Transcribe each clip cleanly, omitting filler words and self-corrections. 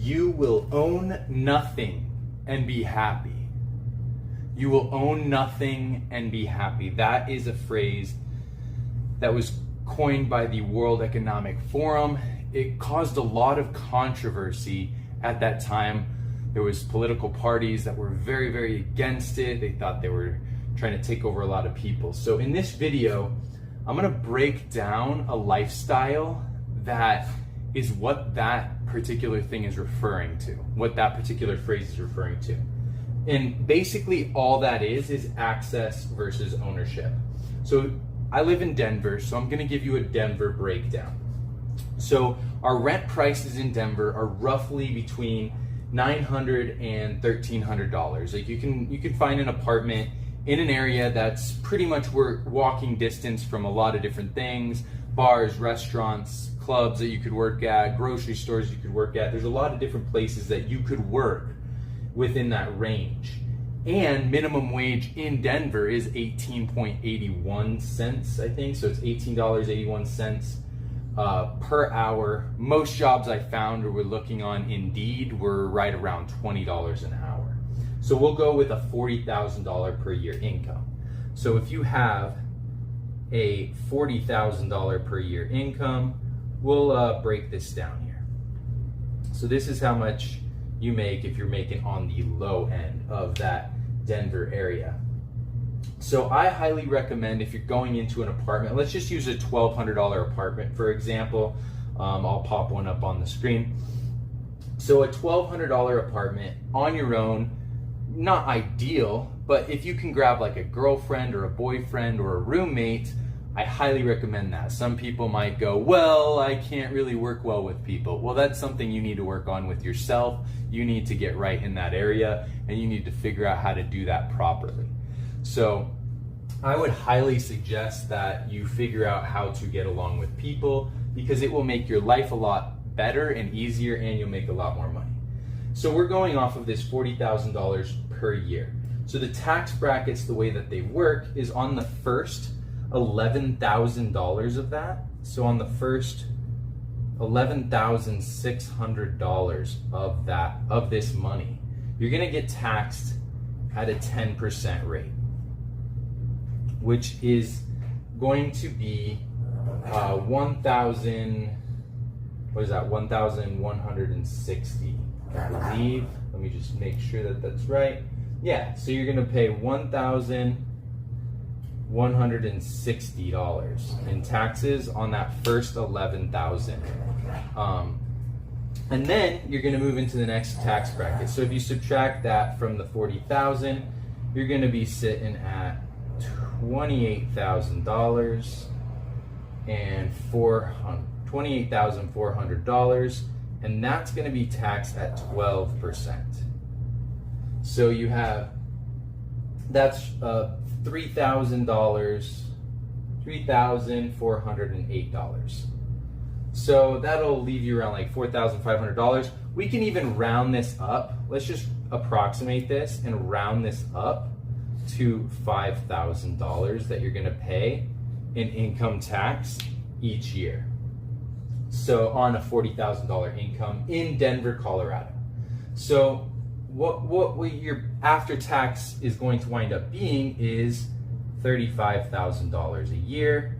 You will own nothing and be happy. You will own nothing and be happy. That is a phrase that was coined by the World Economic Forum. It caused a lot of controversy at that time. There was political parties that were very, very against it. They thought they were trying to take over a lot of people. So in this video, I'm gonna break down a lifestyle that is what that particular thing is referring to, what that particular phrase is referring to. And basically all that is access versus ownership. So I live in Denver, so I'm gonna give you a Denver breakdown. So our rent prices in Denver are roughly between $900 and $1,300. Like you can find an apartment in an area that's pretty much walking distance from a lot of different things, bars, restaurants, clubs that you could work at, grocery stores you could work at. There's a lot of different places that you could work within that range. And minimum wage in Denver is 18.81 cents, I think. So it's $18.81 per hour. Most jobs I found or were looking on Indeed were right around $20 an hour. So we'll go with a $40,000 per year income. So if you have a $40,000 per year income, we'll break this down here. So this is how much you make if you're making on the low end of that Denver area. So I highly recommend if you're going into an apartment, let's just use a $1,200 apartment for example. I'll pop one up on the screen. So a $1,200 apartment on your own, not ideal, but if you can grab like a girlfriend or a boyfriend or a roommate, I highly recommend that. Some people might go, well, I can't really work well with people. Well, that's something you need to work on with yourself. You need to get right in that area and you need to figure out how to do that properly. So I would highly suggest that you figure out how to get along with people because it will make your life a lot better and easier and you'll make a lot more money. So we're going off of this $40,000 per year. So the tax brackets, the way that they work is on the first $11,000 of that. So on the first $11,600 of this money, you're gonna get taxed at a 10% rate, which is going to be 1,160, I believe. Let me just make sure that that's right. Yeah, so you're gonna pay $1,160 in taxes on that first 11,000. And then you're gonna move into the next tax bracket. So if you subtract that from the 40,000, you're gonna be sitting at $28,000 and $28,400, and that's gonna be taxed at 12%. So you have, that's $3,000, $3,408. So that'll leave you around like $4,500. We can even round this up. Let's just approximate this and round this up to $5,000 that you're gonna pay in income tax each year. So on a $40,000 income in Denver, Colorado. So what your after tax is going to wind up being is $35,000 a year.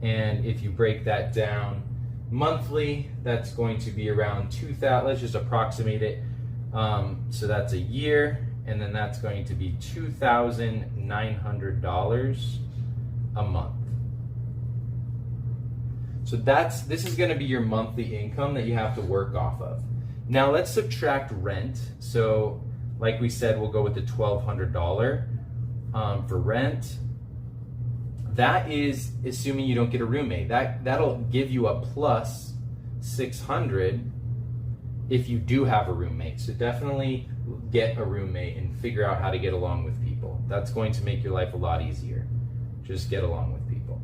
And if you break that down monthly, that's going to be around 2,000, let's just approximate it. So that's a year, and then that's going to be $2,900 a month. So this is gonna be your monthly income that you have to work off of. Now let's subtract rent. So like we said, we'll go with the $1,200 for rent. That is assuming you don't get a roommate. That'll give you a plus $600 if you do have a roommate. So definitely get a roommate and figure out how to get along with people. That's going to make your life a lot easier. Just get along with people.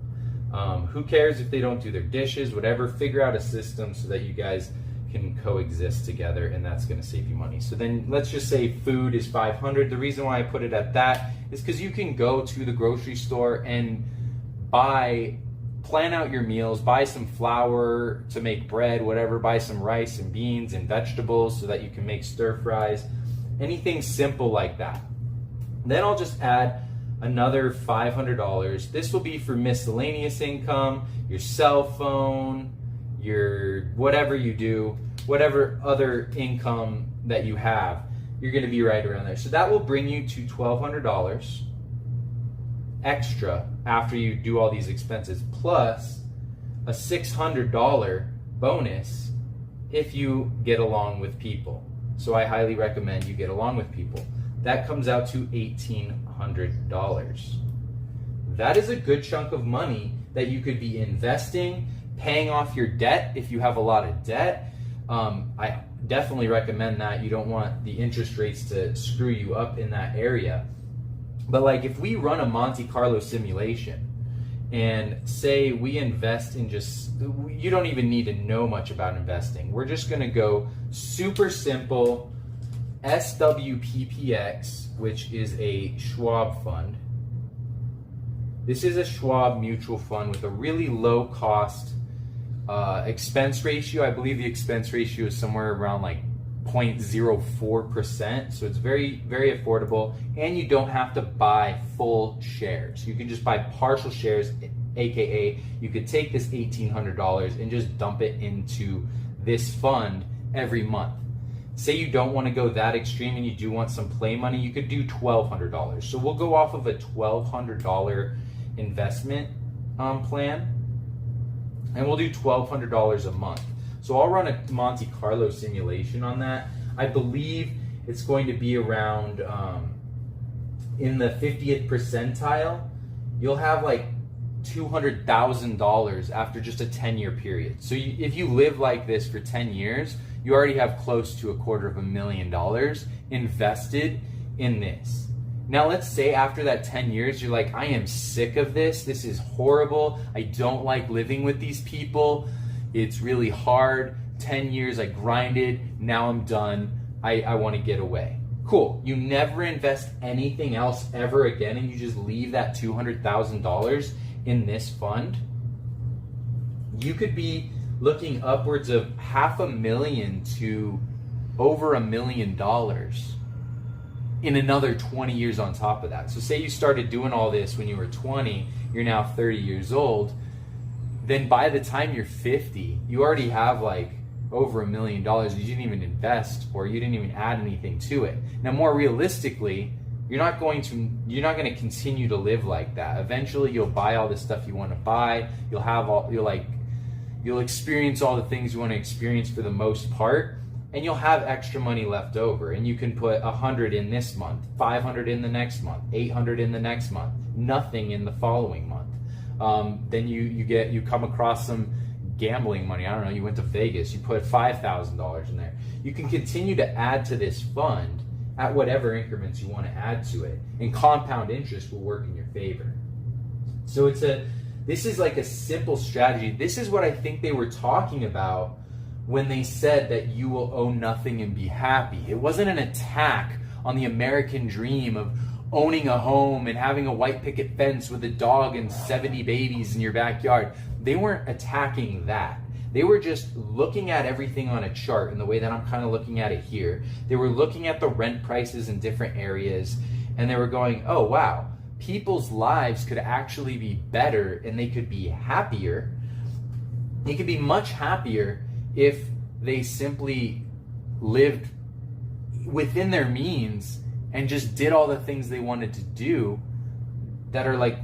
Who cares if they don't do their dishes, whatever, figure out a system so that you guys can coexist together, and that's going to save you money. So then let's just say food is $500. The reason why I put it at that is because you can go to the grocery store and buy plan out your meals, buy some flour to make bread, whatever, buy some rice and beans and vegetables so that you can make stir fries, anything simple like that. Then I'll just add another $500. This will be for miscellaneous income, your cell phone, your whatever you do, whatever other income that you have, you're going to be right around there. So that will bring you to $1,200 extra after you do all these expenses, plus a $600 bonus if you get along with people. So I highly recommend you get along with people. That comes out to $1,800. That is a good chunk of money that you could be investing, paying off your debt if you have a lot of debt. I definitely recommend that. You don't want the interest rates to screw you up in that area. But like if we run a Monte Carlo simulation and say we invest in you don't even need to know much about investing. We're just going to go super simple SWPPX, which is a Schwab fund. This is a Schwab mutual fund with a really low cost expense ratio. I believe the expense ratio is somewhere around like 0.04%. So it's very, very affordable, and you don't have to buy full shares. You can just buy partial shares, aka you could take this $1,800 and just dump it into this fund every month. Say you don't want to go that extreme and you do want some play money, you could do $1,200. So we'll go off of a $1,200 investment plan, and we'll do $1,200 a month. So I'll run a Monte Carlo simulation on that. I believe it's going to be around in the 50th percentile. You'll have like $200,000 after just a 10-year period. So if you live like this for 10 years, you already have close to $250,000 invested in this. Now let's say after that 10 years, you're like, I am sick of this. This is horrible. I don't like living with these people. It's really hard. 10 years, I grinded. Now I'm done. I want to get away. Cool. You never invest anything else ever again, and you just leave that $200,000 in this fund. You could be looking upwards of $500,000 to over $1 million in another 20 years on top of that. So say you started doing all this when you were 20, you're now 30 years old, then by the time you're 50, you already have like over $1 million you didn't even invest, or you didn't even add anything to it. Now, more realistically, you're not going to continue to live like that. Eventually, you'll buy all the stuff you want to buy. You'll experience all the things you want to experience for the most part, and you'll have extra money left over. And you can put 100 in this month, 500 in the next month, 800 in the next month, nothing in the following month. Then you come across some gambling money. I don't know, you went to Vegas, you put $5,000 in there. You can continue to add to this fund at whatever increments you want to add to it, and compound interest will work in your favor. So this is like a simple strategy. This is what I think they were talking about when they said that you will own nothing and be happy. It wasn't an attack on the American dream of owning a home and having a white picket fence with a dog and 70 babies in your backyard. They weren't attacking that. They were just looking at everything on a chart in the way that I'm kind of looking at it here. They were looking at the rent prices in different areas, and they were going, oh wow, people's lives could actually be better, and they could be happier. They could be much happier if they simply lived within their means and just did all the things they wanted to do that are like,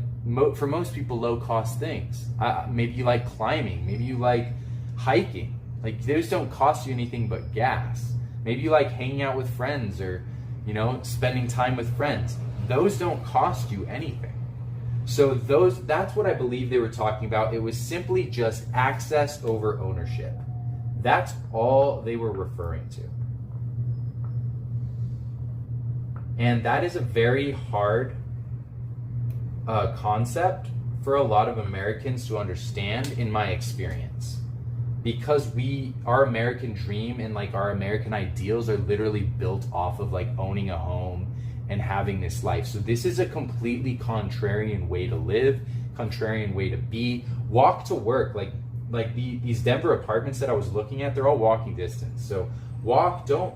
for most people, low cost things. Maybe you like climbing, maybe you like hiking. Like, those don't cost you anything but gas. Maybe you like hanging out with friends, or spending time with friends. Those don't cost you anything. So that's what I believe they were talking about. It was simply just access over ownership. That's all they were referring to. And that is a very hard concept for a lot of Americans to understand, in my experience, because our American dream and like our American ideals are literally built off of like owning a home and having this life. So this is a completely contrarian way to live. contrarian way to be. Walk to work. Like these Denver apartments that I was looking at, they're all walking distance. So walk, don't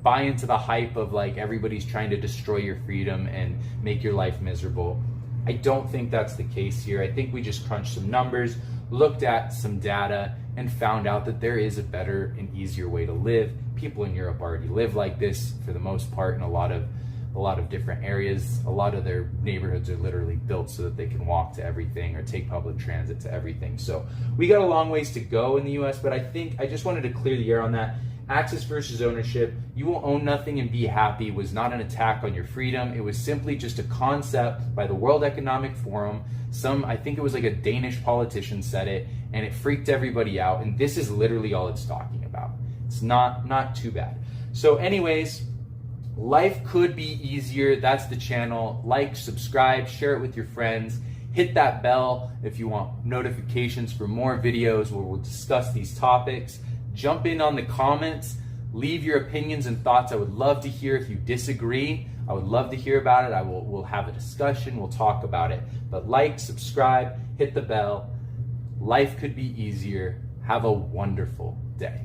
buy into the hype of like everybody's trying to destroy your freedom and make your life miserable. I don't think that's the case here. I think we just crunched some numbers, looked at some data, and found out that there is a better and easier way to live. People in Europe already live like this for the most part in a lot of different areas. A lot of their neighborhoods are literally built so that they can walk to everything or take public transit to everything. So we got a long ways to go in the US, but I think I just wanted to clear the air on that. Access versus ownership, you will own nothing and be happy, was not an attack on your freedom. It was simply just a concept by the World Economic Forum. I think it was like a Danish politician said it, and it freaked everybody out. And this is literally all it's talking about. It's not too bad. So anyways, life could be easier. That's the channel. Like, subscribe, share it with your friends. Hit that bell if you want notifications for more videos where we'll discuss these topics. Jump in on the comments, leave your opinions and thoughts. I would love to hear if you disagree. I would love to hear about it. We'll have a discussion, we'll talk about it. But like, subscribe, hit the bell. Life could be easier. Have a wonderful day.